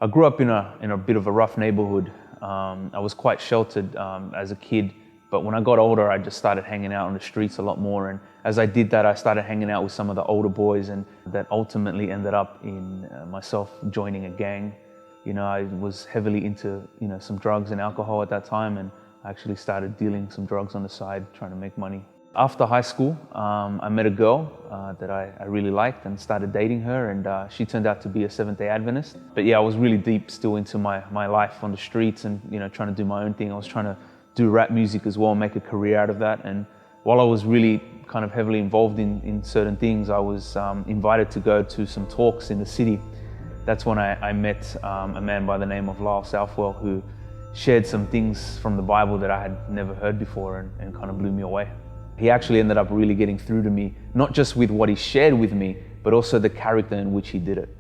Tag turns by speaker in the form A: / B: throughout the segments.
A: I grew up in a bit of a rough neighborhood. I was quite sheltered as a kid, but when I got older, I just started hanging out on the streets a lot more. And as I did that, I started hanging out with some of the older boys, and that ultimately ended up in myself joining a gang. I was heavily into some drugs and alcohol at that time, and I actually started dealing some drugs on the side, trying to make money. After high school, I met a girl that I really liked and started dating her, and she turned out to be a Seventh-day Adventist. But yeah, I was really deep still into my life on the streets and trying to do my own thing. I was trying to do rap music as well, make a career out of that. And while I was really kind of heavily involved in certain things, I was invited to go to some talks in the city. That's when I met a man by the name of Lyle Southwell, who shared some things from the Bible that I had never heard before and kind of blew me away. He actually ended up really getting through to me, not just with what he shared with me, but also the character in which he did it.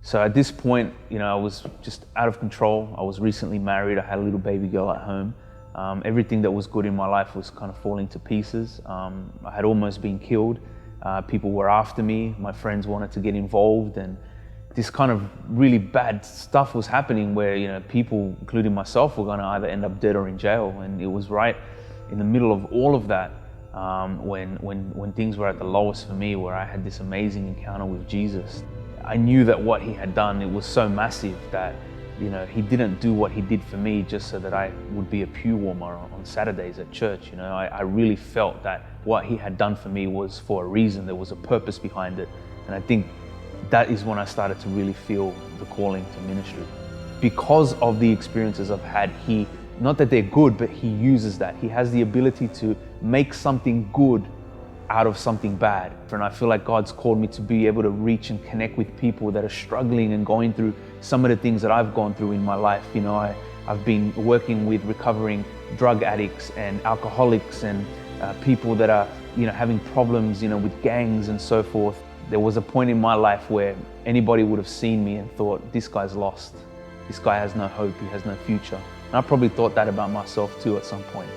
A: So at this point, I was just out of control. I was recently married. I had a little baby girl at home. Everything that was good in my life was kind of falling to pieces. I had almost been killed. People were after me. My friends wanted to get involved, and this kind of really bad stuff was happening where, people, including myself, were going to either end up dead or in jail. And it was right in the middle of all of that when things were at the lowest for me, where I had this amazing encounter with Jesus. I knew that what he had done, it was so massive that he didn't do what he did for me just so that I would be a pew warmer on Saturdays at church. I really felt that what he had done for me was for a reason. There was a purpose behind it. And I think that is when I started to really feel the calling to ministry. Because of the experiences I've had, not that they're good, but he uses that. He has the ability to make something good out of something bad. And I feel like God's called me to be able to reach and connect with people that are struggling and going through some of the things that I've gone through in my life. I've been working with recovering drug addicts and alcoholics and people that are having problems with gangs and so forth. There was a point in my life where anybody would have seen me and thought, this guy's lost. This guy has no hope, he has no future. And I probably thought that about myself too at some point.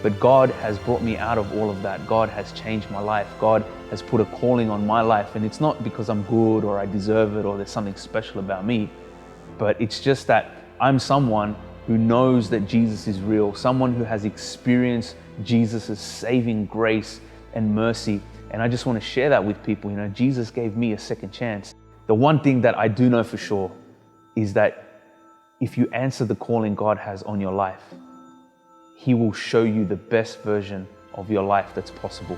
A: But God has brought me out of all of that. God has changed my life. God has put a calling on my life. And it's not because I'm good or I deserve it or there's something special about me, but it's just that I'm someone who knows that Jesus is real, someone who has experienced Jesus' saving grace and mercy. And I just want to share that with people. Jesus gave me a second chance. The one thing that I do know for sure is that if you answer the calling God has on your life, he will show you the best version of your life that's possible.